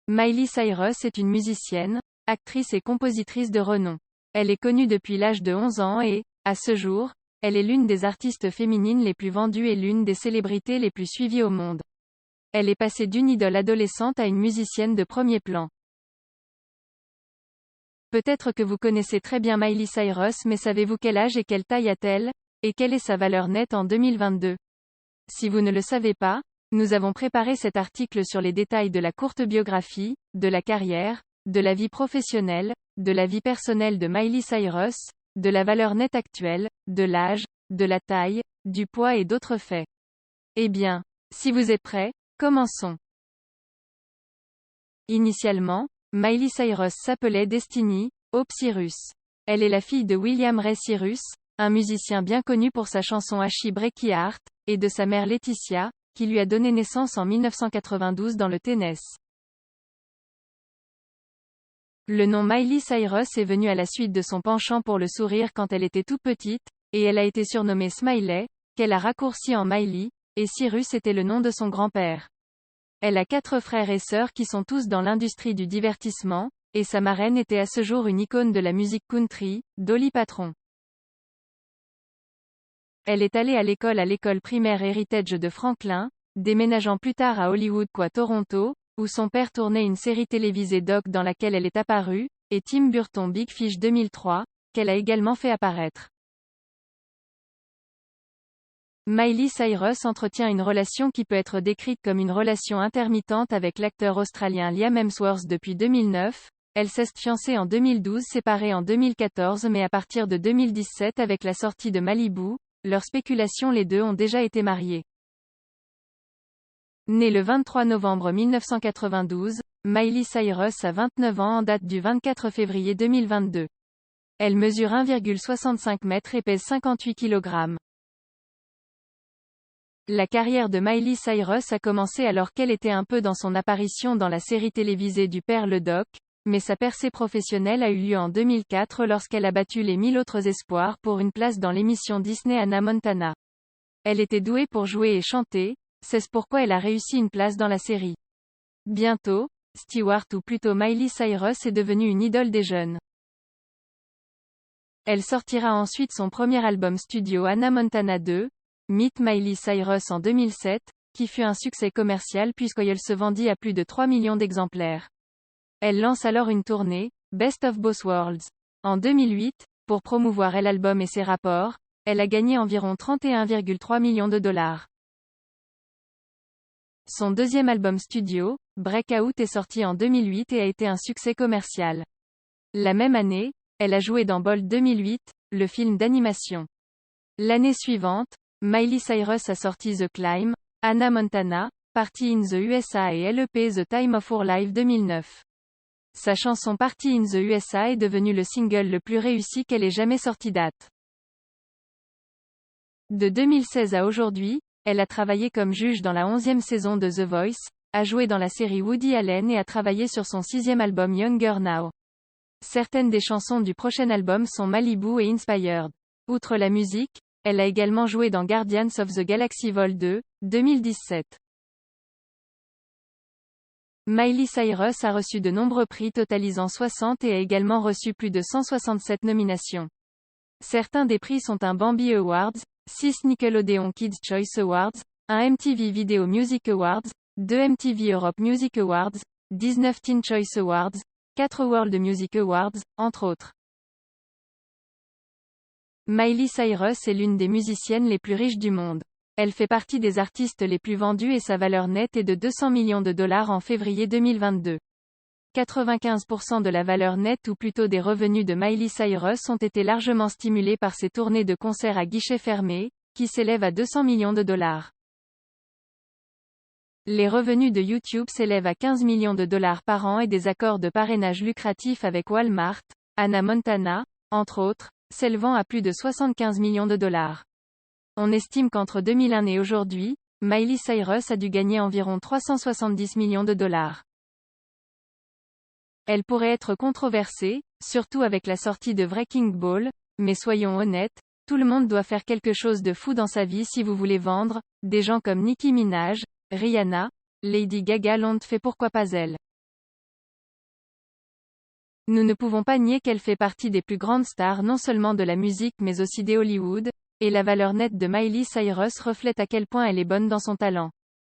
Miley Cyrus est une musicienne, actrice et compositrice de renom. Elle est connue depuis l'âge de 11 ans et, à ce jour, elle est l'une des artistes féminines les plus vendues et l'une des célébrités les plus suivies au monde. Elle est passée d'une idole adolescente à une musicienne de premier plan. Peut-être que vous connaissez très bien Miley Cyrus, mais savez-vous quel âge et quelle taille a-t-elle? Et quelle est sa valeur nette en 2022? Si vous ne le savez pas, nous avons préparé cet article sur les détails de la courte biographie, de la carrière, de la vie professionnelle, de la vie personnelle de Miley Cyrus, de la valeur nette actuelle, de l'âge, de la taille, du poids et d'autres faits. Eh bien, si vous êtes prêts, commençons. Initialement, Miley Cyrus s'appelait Destiny Hope Cyrus. Elle est la fille de William Ray Cyrus, un musicien bien connu pour sa chanson Ashy Breaky Heart, et de sa mère Laetitia, qui lui a donné naissance en 1992 dans le Tennessee. Le nom Miley Cyrus est venu à la suite de son penchant pour le sourire quand elle était toute petite, et elle a été surnommée Smiley, qu'elle a raccourci en Miley, et Cyrus était le nom de son grand-père. Elle a 4 frères et sœurs qui sont tous dans l'industrie du divertissement, et sa marraine était à ce jour une icône de la musique country, Dolly Parton. Elle est allée à l'école primaire Heritage de Franklin, déménageant plus tard à Hollywood Toronto, où son père tournait une série télévisée Doc dans laquelle elle est apparue, et Tim Burton Big Fish 2003, qu'elle a également fait apparaître. Miley Cyrus entretient une relation qui peut être décrite comme une relation intermittente avec l'acteur australien Liam Hemsworth depuis 2009, elle s'est fiancée en 2012, séparée en 2014 mais à partir de 2017 avec la sortie de Malibu, leur spéculation les deux ont déjà été mariés. Née le 23 novembre 1992, Miley Cyrus a 29 ans en date du 24 février 2022. Elle mesure 1,65 m et pèse 58 kg. La carrière de Miley Cyrus a commencé alors qu'elle était un peu dans son apparition dans la série télévisée du père le Doc, mais sa percée professionnelle a eu lieu en 2004 lorsqu'elle a battu les 1000 autres espoirs pour une place dans l'émission Disney Hannah Montana. Elle était douée pour jouer et chanter, c'est pourquoi elle a réussi une place dans la série. Bientôt, Stewart ou plutôt Miley Cyrus est devenue une idole des jeunes. Elle sortira ensuite son premier album studio Hannah Montana 2, Meet Miley Cyrus en 2007, qui fut un succès commercial puisqu'elle se vendit à plus de 3 millions d'exemplaires. Elle lance alors une tournée, Best of Both Worlds. En 2008, pour promouvoir l'album et ses rapports, elle a gagné environ 31,3 millions de dollars. Son deuxième album studio, Breakout est sorti en 2008 et a été un succès commercial. La même année, elle a joué dans Bolt 2008, le film d'animation. L'année suivante, Miley Cyrus a sorti The Climb, Hannah Montana, Party in the USA et LEP The Time of Our Life 2009. Sa chanson Party in the USA est devenue le single le plus réussi qu'elle ait jamais sorti date. De 2016 à aujourd'hui, elle a travaillé comme juge dans la 11e saison de The Voice, a joué dans la série Woody Allen et a travaillé sur son 6e album Younger Now. Certaines des chansons du prochain album sont Malibu et Inspired. Outre la musique, elle a également joué dans Guardians of the Galaxy Vol 2, 2017. Miley Cyrus a reçu de nombreux prix totalisant 60 et a également reçu plus de 167 nominations. Certains des prix sont un Bambi Awards, 6 Nickelodeon Kids Choice Awards, un MTV Video Music Awards, 2 MTV Europe Music Awards, 19 Teen Choice Awards, 4 World Music Awards, entre autres. Miley Cyrus est l'une des musiciennes les plus riches du monde. Elle fait partie des artistes les plus vendus et sa valeur nette est de 200 millions de dollars en février 2022. 95% de la valeur nette ou plutôt des revenus de Miley Cyrus ont été largement stimulés par ses tournées de concerts à guichet fermé, qui s'élèvent à 200 millions de dollars. Les revenus de YouTube s'élèvent à 15 millions de dollars par an et des accords de parrainage lucratifs avec Walmart, Hannah Montana, entre autres, s'élevant à plus de 75 millions de dollars. On estime qu'entre 2001 et aujourd'hui, Miley Cyrus a dû gagner environ 370 millions de dollars. Elle pourrait être controversée, surtout avec la sortie de Wrecking Ball, mais soyons honnêtes, tout le monde doit faire quelque chose de fou dans sa vie si vous voulez vendre. Des gens comme Nicki Minaj, Rihanna, Lady Gaga l'ont fait, pourquoi pas elle. Nous ne pouvons pas nier qu'elle fait partie des plus grandes stars non seulement de la musique mais aussi des Hollywood, et la valeur nette de Miley Cyrus reflète à quel point elle est bonne dans son talent.